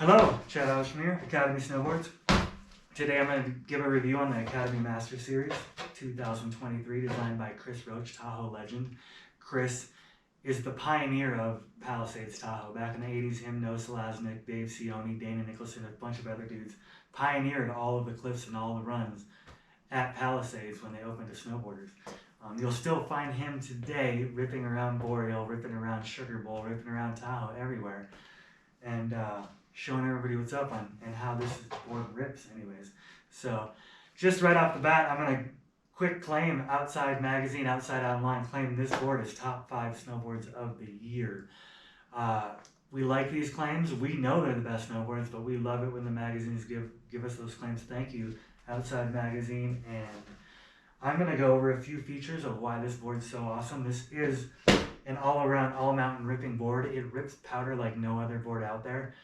Hello, Chad Alshmere, Academy Snowboards. Today I'm going to give a review on the Academy Master Series 2023, designed by Chris Roach, Tahoe legend. Chris is the pioneer of Palisades Tahoe. Back in the 80s, him, Noah Selaznick, Dave Sione, Dana Nicholson, a bunch of other dudes pioneered all of the cliffs and all the runs at Palisades when they opened to snowboarders. You'll still find him today ripping around Boreal, ripping around Sugar Bowl, ripping around Tahoe, everywhere. And showing everybody what's up on and how this board rips anyways. So just right off the bat, I'm going to quick claim Outside Magazine, Outside Online, claim this board as top 5 snowboards of the year. We like these claims. We know they're the best snowboards, but we love it when the magazines give us those claims. Thank you, Outside Magazine. And I'm going to go over a few features of why this board is so awesome. This is an all-around, all-mountain ripping board. It rips powder like no other board out there.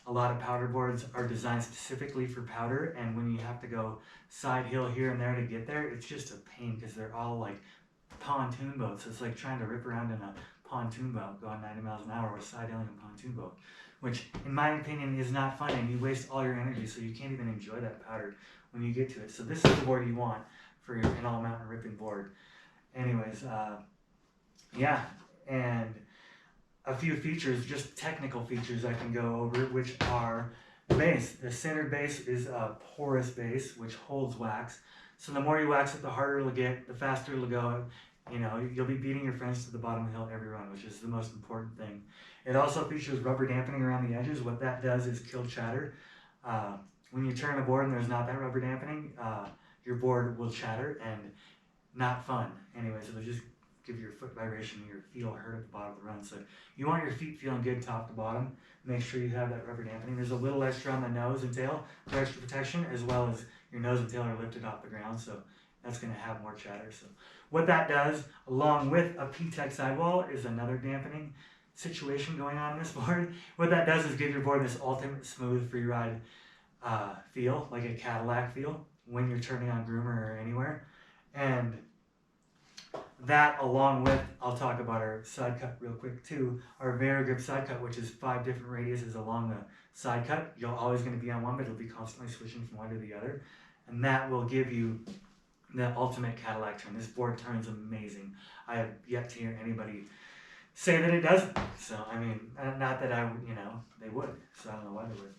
A lot of powder boards are designed specifically for powder, and when you have to go side hill here and there to get there, it's just a pain because they're all like pontoon boats. It's like trying to rip around in a pontoon boat going 90 miles an hour or side hilling a pontoon boat, which in my opinion is not fun, and you waste all your energy, so you can't even enjoy that powder when you get to it. So this is the board you want for an all-mountain ripping board. Anyways, yeah, and a few features, just technical features I can go over, which are the base. The centered base is a porous base, which holds wax. So the more you wax it, the harder it'll get, the faster it'll go. You know, you'll be beating your friends to the bottom of the hill every run, which is the most important thing. It also features rubber dampening around the edges. What that does is kill chatter. When you turn a board and there's not that rubber dampening, your board will chatter and not fun. Anyways, it'll just give your foot vibration and your feel hurt at the bottom of the run. So you want your feet feeling good top to bottom. Make sure you have that rubber dampening. There's a little extra on the nose and tail for extra protection, as well as your nose and tail are lifted off the ground, so that's going to have more chatter. So what that does, along with a P-Tech sidewall, is another dampening situation going on this board. What that does is give your board this ultimate smooth freeride feel, like a Cadillac feel, when you're turning on groomer or anywhere. And that, along with, I'll talk about our side cut real quick too, our Varigrip side cut, which is 5 different radiuses along the side cut. You're always going to be on one, but it'll be constantly switching from one to the other. And that will give you the ultimate Cadillac turn. This board turns amazing. I have yet to hear anybody say that it doesn't. So, I mean, not that I would, they would. So I don't know why they would.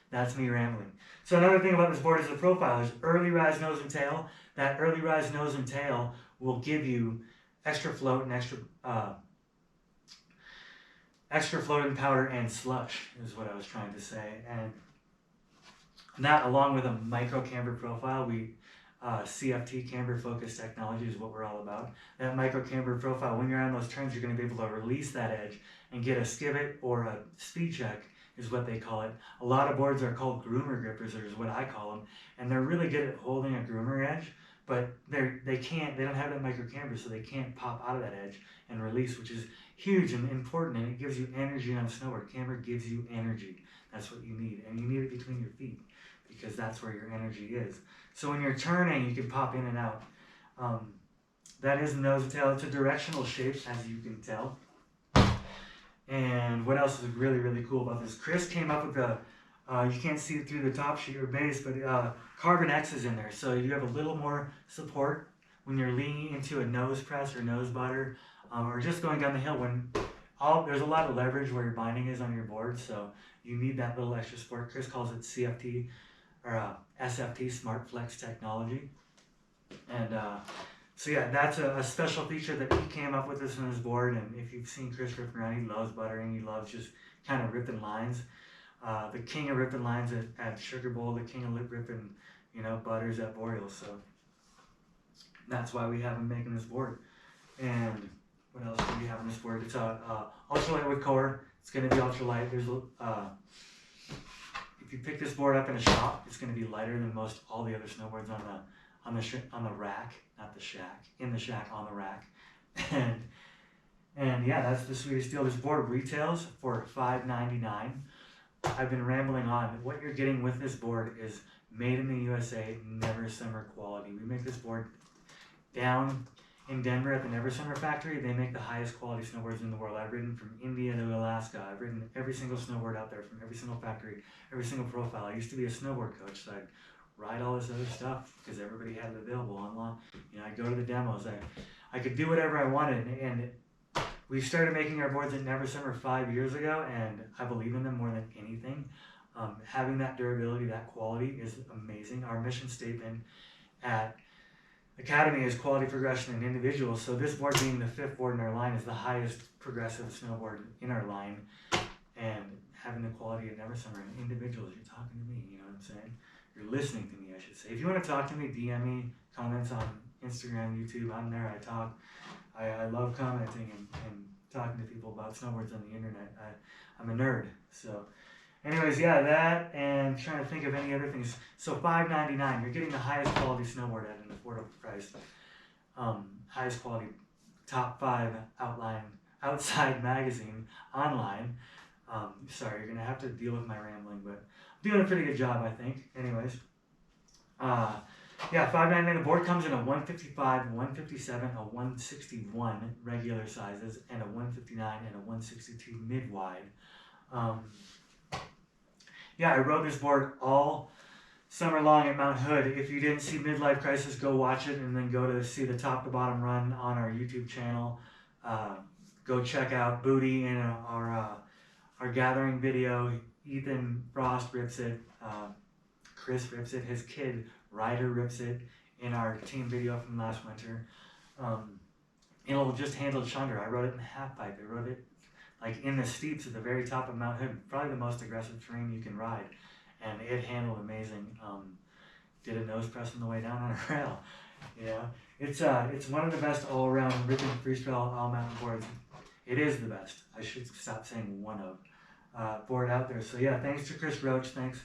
That's me rambling. So another thing about this board is the profile. There's early rise nose and tail. That early rise nose and tail will give you extra float and extra float and powder and slush is what I was trying to say. And that, along with a micro camber profile, CFT, camber focused technology, is what we're all about. That micro camber profile, when you're on those turns, you're going to be able to release that edge and get a skivet or a speed check, is what they call it. A lot of boards are called groomer grippers, or is what I call them, and they're really good at holding a groomer edge, but they don't have that micro camber, so they can't pop out of that edge and release, which is huge and important, and it gives you energy on a snowboard. Camber gives you energy. That's what you need, and you need it between your feet, because that's where your energy is. So when you're turning, you can pop in and out. That is the nose and tail. It's a directional shape, as you can tell. And what else is really, really cool about this? Chris came up with you can't see it through the top sheet or base, but carbon X is in there. So you have a little more support when you're leaning into a nose press or nose butter, or just going down the hill when there's a lot of leverage where your binding is on your board. So you need that little extra support. Chris calls it CFT or SFT, Smart Flex Technology. And so yeah, that's a special feature that he came up with this on his board. And if you've seen Chris rip around, he loves buttering. He loves just kind of ripping lines. The king of ripping lines at Sugar Bowl, the king of ripping, butters at Boreal. So that's why we have him making this board. And what else do we have on this board? It's ultralight wood core. It's going to be ultralight. There's if you pick this board up in a shop, it's going to be lighter than most all the other snowboards on the rack, not the shack, in the shack on the rack. And yeah, that's the sweetest deal. This board retails for $5.99. I've been rambling on. What you're getting with this board is made in the USA, never summer quality. We make this board down in Denver at the Never Summer factory. They make the highest quality snowboards in the world. I've ridden from India to Alaska. I've ridden every single snowboard out there from every single factory, every single profile. I used to be a snowboard coach, so I'd ride all this other stuff because everybody had it available online. You know, I'd go to the demos. I could do whatever I wanted, and we started making our boards at Never Summer 5 years ago, and I believe in them more than anything. Having that durability, that quality is amazing. Our mission statement at Academy is quality progression in individuals. So this board, being the 5th board in our line, is the highest progressive snowboard in our line. And having the quality of Never Summer in individuals, you're talking to me, you know what I'm saying? You're listening to me, I should say. If you want to talk to me, DM me, comments on Instagram, YouTube, I'm there, I talk. I love commenting and talking to people about snowboards on the internet. I'm a nerd, so. Anyways, yeah, that, and trying to think of any other things. So $5.99, you're getting the highest quality snowboard at an affordable price. Highest quality, top 5 outside magazine online. Sorry, you're gonna have to deal with my rambling, but I'm doing a pretty good job, I think. Anyways, yeah, $5.99. The board comes in a 155, 157, a 161 regular sizes, and a 159 and a 162 mid-wide. Yeah, I rode this board all summer long at Mount Hood. If you didn't see Midlife Crisis, go watch it and then go to see the top to bottom run on our YouTube channel. Go check out Booty in our gathering video. Ethan Frost rips it. Chris rips it. His kid Ryder rips it in our team video from last winter. It'll just handle chunder. I rode it in half pipe. I rode it like in the steeps at the very top of Mount Hood, probably the most aggressive terrain you can ride, and it handled amazing. Did a nose press on the way down on a rail. You know, it's one of the best all-around ripping freestyle all-mountain boards. It is the best. I should stop saying one of board out there. So yeah, thanks to Chris Roach. Thanks,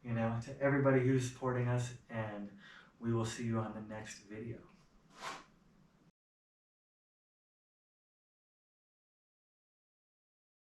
you know, to everybody who's supporting us, and we will see you on the next video.